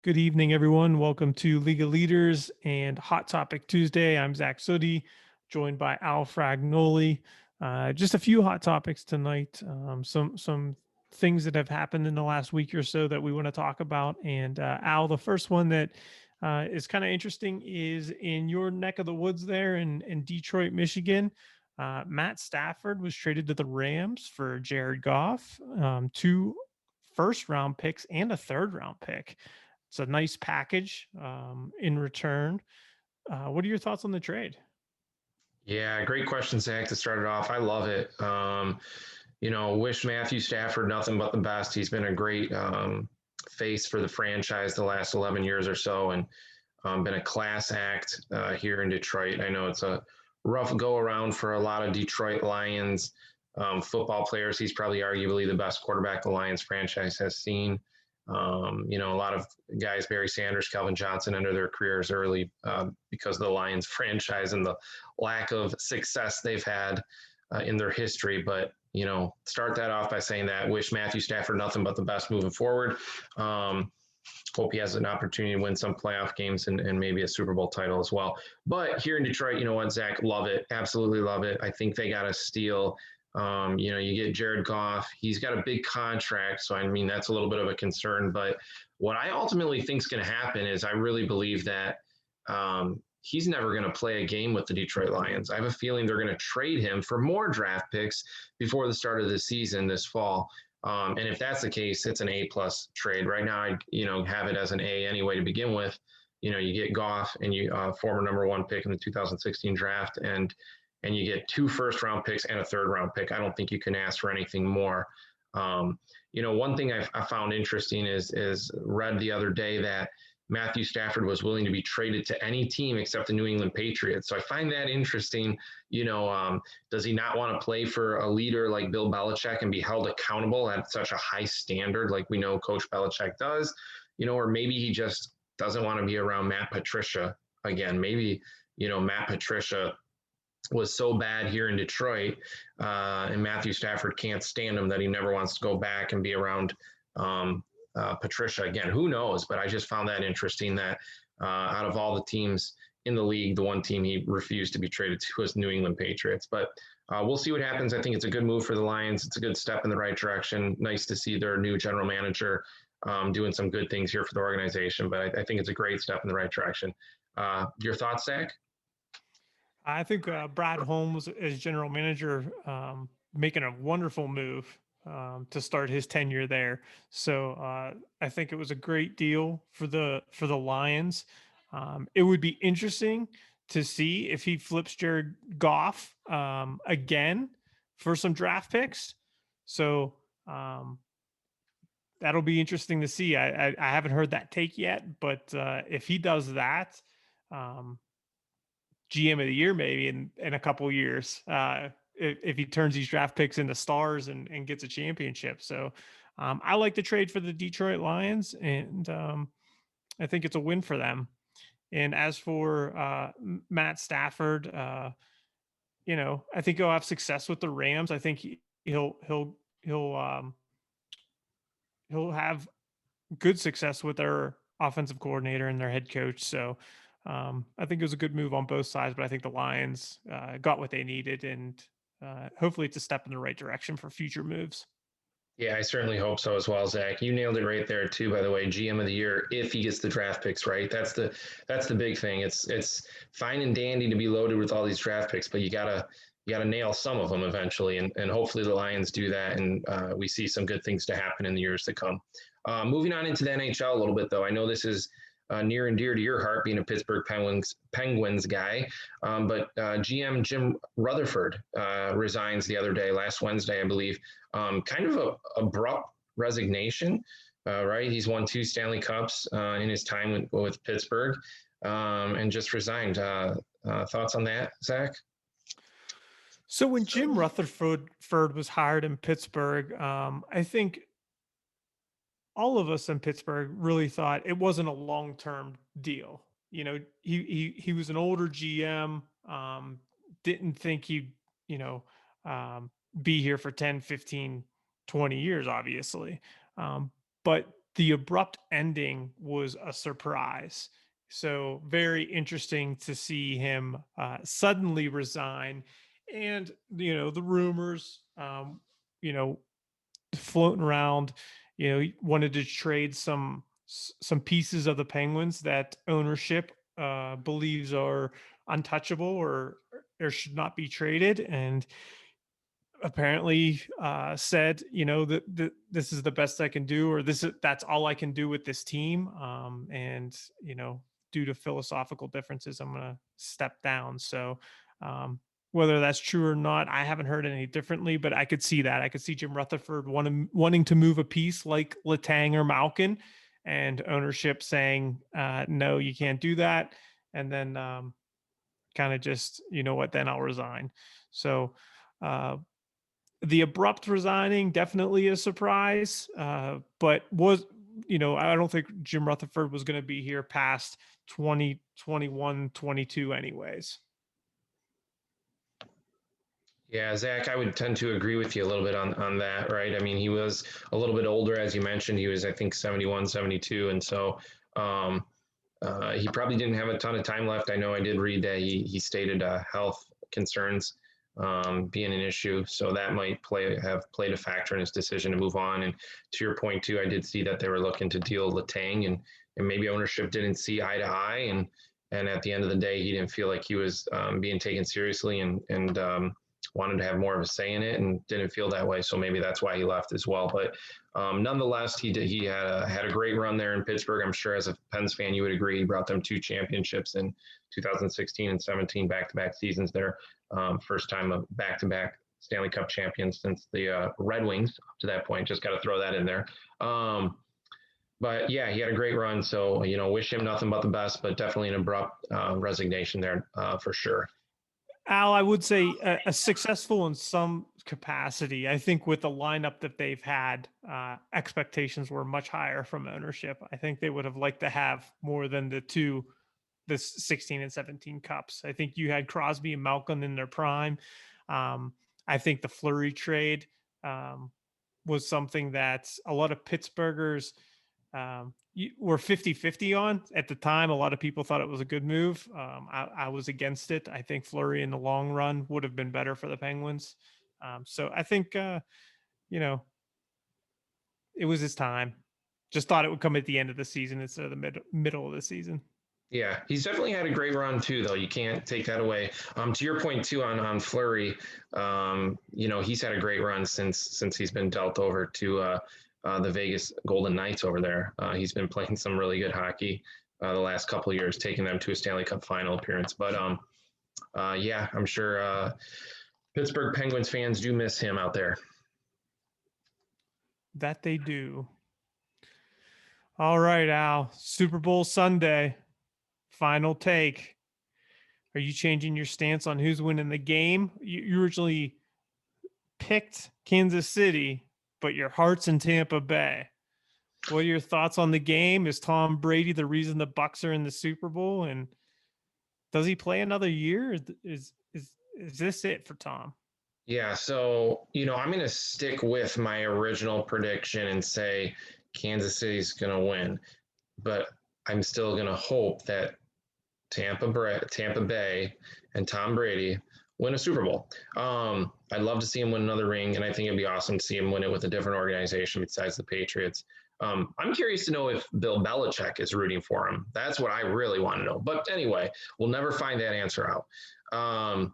Good evening, everyone. Welcome to League of Leaders and Hot Topic Tuesday. I'm Zach Sudi, joined by Al Fragnoli. Just a few hot topics tonight. Some things that have happened in the last week or so that we want to talk about. And Al, the first one that is kind of interesting is in your neck of the woods there in Detroit, Michigan. Matt Stafford was traded to the Rams for Jared Goff, two first round picks and a third round pick. It's a nice package in return. What are your thoughts on the trade? Yeah, great question, Zach, to start it off. I love it. Wish Matthew Stafford nothing but the best. He's been a great face for the franchise the last 11 years or so and been a class act here in Detroit. I know it's a rough go around for a lot of Detroit Lions football players. He's probably arguably the best quarterback the Lions franchise has seen. A lot of guys, Barry Sanders, Calvin Johnson, under their careers early because of the Lions franchise and the lack of success they've had in their history. But, start that off by saying that wish Matthew Stafford nothing but the best moving forward. Hope he has an opportunity to win some playoff games and maybe a Super Bowl title as well. But here in Detroit, you know what, Zach, love it. Absolutely love it. I think they got to steal. You get Jared Goff. He's got a big contract, so I mean that's a little bit of a concern. But what I ultimately think is going to happen is I really believe that he's never going to play a game with the Detroit Lions. I have a feeling they're going to trade him for more draft picks before the start of the season this fall. And if that's the case, it's an A+ trade. Right now, I have it as an A anyway to begin with. You get Goff and you former number one pick in the 2016 draft, and you get two first round picks and a third round pick. I don't think you can ask for anything more. One thing I found interesting is read the other day that Matthew Stafford was willing to be traded to any team except the New England Patriots. So I find that interesting. Does he not want to play for a leader like Bill Belichick and be held accountable at such a high standard like we know Coach Belichick does? Or maybe he just doesn't want to be around Matt Patricia again. Maybe, Matt Patricia was so bad here in Detroit, and Matthew Stafford can't stand him that he never wants to go back and be around Patricia again. Who knows? But I just found that interesting that out of all the teams in the league, the one team he refused to be traded to was New England Patriots. But we'll see what happens. I think it's a good move for the Lions. It's a good step in the right direction. Nice to see their new general manager doing some good things here for the organization. But I think it's a great step in the right direction. Your thoughts, Zach? I think Brad Holmes, as general manager, making a wonderful move to start his tenure there. So I think it was a great deal for the Lions. It would be interesting to see if he flips Jared Goff again for some draft picks. So that'll be interesting to see. I haven't heard that take yet, but if he does that, GM of the year maybe in a couple years, if he turns these draft picks into stars and gets a championship. So I like the trade for the Detroit Lions, and I think it's a win for them. And as for Matt Stafford, I think he'll have success with the Rams. I think he'll he'll have good success with their offensive coordinator and their head coach. So I think it was a good move on both sides, but I think the Lions got what they needed, and hopefully it's a step in the right direction for future moves. Yeah, I certainly hope so as well, Zach. You nailed it right there too. By the way, GM of the year if he gets the draft picks right. That's the big thing. It's fine and dandy to be loaded with all these draft picks, but you gotta nail some of them eventually, and hopefully the Lions do that, and we see some good things to happen in the years to come. Moving on into the NHL a little bit, though, I know this is near and dear to your heart, being a Pittsburgh Penguins guy. But GM Jim Rutherford resigns the other day, last Wednesday, I believe. Kind of a abrupt resignation, right? He's won two Stanley Cups in his time with Pittsburgh, and just resigned. Thoughts on that, Zach? So when Jim Rutherford was hired in Pittsburgh, I think all of us in Pittsburgh really thought it wasn't a long term deal. He was an older GM. Didn't think he'd you know be here for 10, 15, 20 years, obviously. But the abrupt ending was a surprise. So very interesting to see him suddenly resign, and the rumors, you know, floating around. He wanted to trade some pieces of the Penguins that ownership believes are untouchable or should not be traded, and apparently said, that this is the best I can do, or that's all I can do with this team. And due to philosophical differences, I'm going to step down. So um, whether that's true or not, I haven't heard any differently, but I could see that. I could see Jim Rutherford wanting to move a piece like Letang or Malkin, and ownership saying, no, you can't do that. And then kind of just, what, then I'll resign. So the abrupt resigning, definitely a surprise, but I don't think Jim Rutherford was going to be here past 2021, 22 anyways. Yeah, Zach, I would tend to agree with you a little bit on that, right? I mean, he was a little bit older, as you mentioned. He was, I think, 71, 72. And so um, he probably didn't have a ton of time left. I know I did read that he stated health concerns being an issue. So that might have played a factor in his decision to move on. And to your point, too, I did see that they were looking to deal Letang, and maybe ownership didn't see eye to eye. And at the end of the day, he didn't feel like he was being taken seriously, and wanted to have more of a say in it, and didn't feel that way. So maybe that's why he left as well. But nonetheless, he had a great run there in Pittsburgh. I'm sure as a Pens fan, you would agree. He brought them 2 championships in 2016 and 17, back-to-back seasons there. First time of back-to-back Stanley Cup champions since the Red Wings up to that point. Just got to throw that in there. But yeah, he had a great run. So, wish him nothing but the best, but definitely an abrupt resignation there for sure. Al, I would say a successful in some capacity. I think with the lineup that they've had, expectations were much higher from ownership. I think they would have liked to have more than the 16 and 17 cups. I think you had Crosby and Malkin in their prime. I think the Fleury trade was something that a lot of Pittsburghers were 50-50 on at the time. A lot of people thought it was a good move. I was against it. I think Fleury in the long run would have been better for the Penguins. So I think, it was his time. Just thought it would come at the end of the season instead of the middle of the season. Yeah, he's definitely had a great run too, though. You can't take that away. To your point too on Fleury, he's had a great run since he's been dealt over to the Vegas Golden Knights over there. He's been playing some really good hockey the last couple of years, taking them to a Stanley Cup final appearance. But yeah, I'm sure Pittsburgh Penguins fans do miss him out there. That they do. All right, Al. Super Bowl Sunday. Final take. Are you changing your stance on who's winning the game? You originally picked Kansas City, but your heart's in Tampa Bay. What are your thoughts on the game? Is Tom Brady the reason the Bucs are in the Super Bowl? And does he play another year? Is this it for Tom? Yeah, so I'm going to stick with my original prediction and say Kansas City's going to win, but I'm still going to hope that Tampa Bay and Tom Brady win a Super Bowl. I'd love to see him win another ring, and I think it'd be awesome to see him win it with a different organization besides the Patriots. I'm curious to know if Bill Belichick is rooting for him. That's what I really want to know. But anyway, we'll never find that answer out.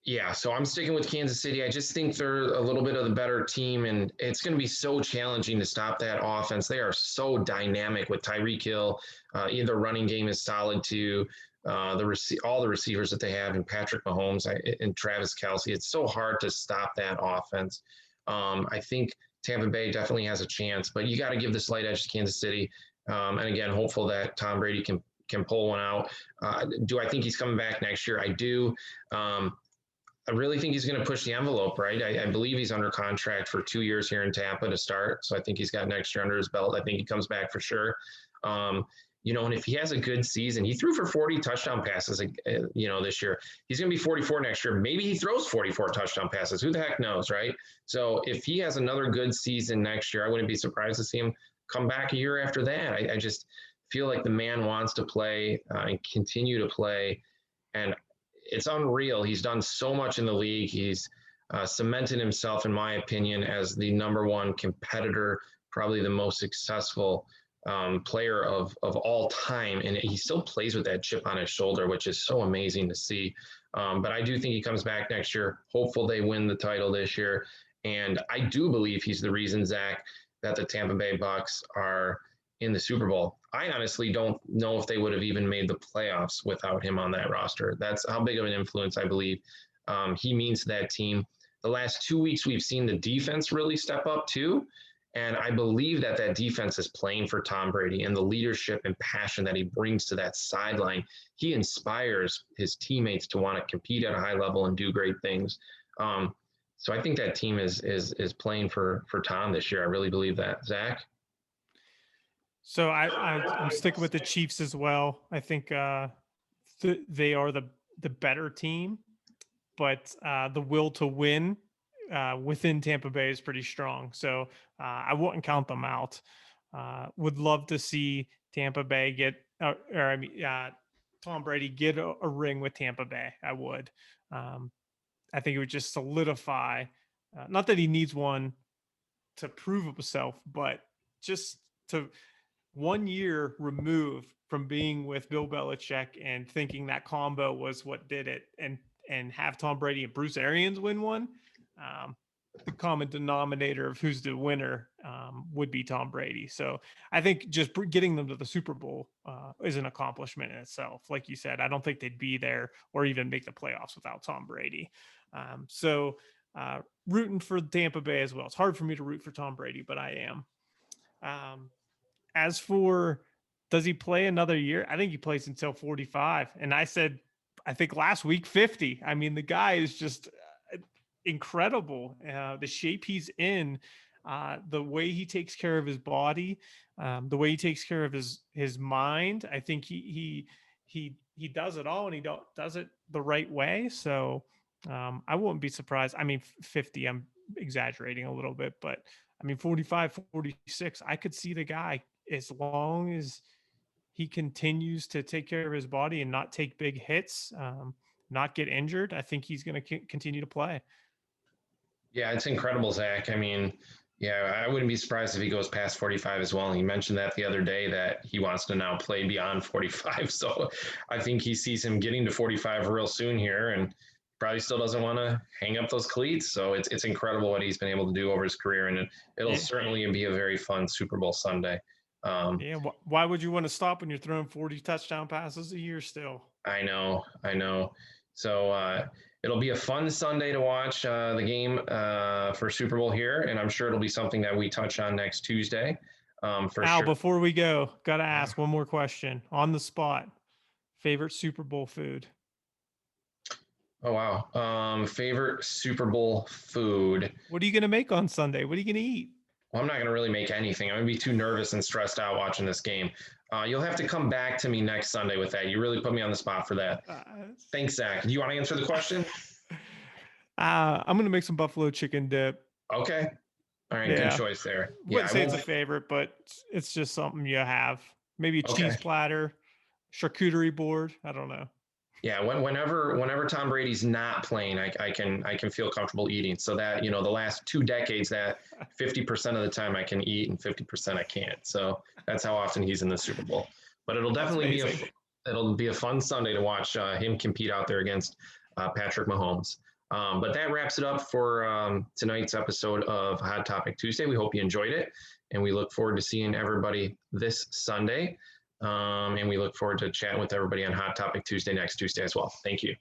Yeah, so I'm sticking with Kansas City. I just think they're a little bit of the better team, and it's going to be so challenging to stop that offense. They are so dynamic with Tyreek Hill. Either running game is solid too. All the receivers that they have, and Patrick Mahomes and Travis Kelce. It's so hard to stop that offense. I think Tampa Bay definitely has a chance, but you got to give the slight edge to Kansas City. And again, hopeful that Tom Brady can pull one out. Do I think he's coming back next year? I do. I really think he's going to push the envelope, right? I believe he's under contract for 2 years here in Tampa to start. So I think he's got next year under his belt. I think he comes back for sure. And if he has a good season, he threw for 40 touchdown passes, this year. He's going to be 44 next year. Maybe he throws 44 touchdown passes. Who the heck knows, right? So if he has another good season next year, I wouldn't be surprised to see him come back a year after that. I just feel like the man wants to play and continue to play. And it's unreal. He's done so much in the league. He's cemented himself, in my opinion, as the number one competitor, probably the most successful player of all time. And he still plays with that chip on his shoulder, which is so amazing to see. But I do think he comes back next year. Hopeful they win the title this year. And I do believe he's the reason, Zach, that the Tampa Bay Bucks are in the Super Bowl. I honestly don't know if they would have even made the playoffs without him on that roster. That's how big of an influence I believe he means to that team. The last 2 weeks, we've seen the defense really step up too. And I believe that that defense is playing for Tom Brady, and the leadership and passion that he brings to that sideline. He inspires his teammates to want to compete at a high level and do great things. So I think that team is playing for Tom this year. I really believe that. Zach? So I'm sticking with the Chiefs as well. I think they are the better team, but the will to win within Tampa Bay is pretty strong. So I wouldn't count them out. Would love to see Tampa Bay get, Tom Brady get a ring with Tampa Bay. I would. I think it would just solidify, not that he needs one to prove himself, but just to 1 year removed from being with Bill Belichick and thinking that combo was what did it, and have Tom Brady and Bruce Arians win one. The common denominator of who's the winner would be Tom Brady. So I think just getting them to the Super Bowl is an accomplishment in itself. Like you said, I don't think they'd be there or even make the playoffs without Tom Brady. So rooting for Tampa Bay as well. It's hard for me to root for Tom Brady, but I am. As for, does he play another year? I think he plays until 45. And I said, I think last week, 50. I mean, the guy is just incredible. The shape he's in, the way he takes care of his body, the way he takes care of his mind. I think he does it all, and he does it the right way. So I wouldn't be surprised. I mean, 50, I'm exaggerating a little bit, but I mean, 45, 46, I could see the guy, as long as he continues to take care of his body and not take big hits, not get injured, I think he's going to continue to play. Yeah, it's incredible, Zach. I mean, yeah, I wouldn't be surprised if he goes past 45 as well. And he mentioned that the other day that he wants to now play beyond 45. So I think he sees him getting to 45 real soon here, and probably still doesn't want to hang up those cleats. So it's incredible what he's been able to do over his career, and it'll certainly be a very fun Super Bowl Sunday. Yeah, why would you want to stop when you're throwing 40 touchdown passes a year still? I know. So it'll be a fun Sunday to watch the game for Super Bowl here, and I'm sure it'll be something that we touch on next Tuesday. For Al, sure. before we go, got to ask one more question on the spot. Favorite Super Bowl food? Oh, wow. Favorite Super Bowl food? What are you going to make on Sunday? What are you going to eat? Well, I'm not going to really make anything. I'm going to be too nervous and stressed out watching this game. You'll have to come back to me next Sunday with that. You really put me on the spot for that. Thanks, Zach. Do you want to answer the question? I'm going to make some buffalo chicken dip. Okay. All right. Yeah. Good choice there. Wouldn't say it's a favorite, but it's just something you have. Maybe a cheese platter, charcuterie board. I don't know. Yeah, whenever Tom Brady's not playing, I can feel comfortable eating. So that, the last 2 decades, that 50% of the time I can eat and 50% I can't. So that's how often he's in the Super Bowl. But it'll definitely be a fun Sunday to watch him compete out there against Patrick Mahomes. But that wraps it up for tonight's episode of Hot Topic Tuesday. We hope you enjoyed it, and we look forward to seeing everybody this Sunday. And we look forward to chatting with everybody on Hot Topic Tuesday next Tuesday as well. Thank you.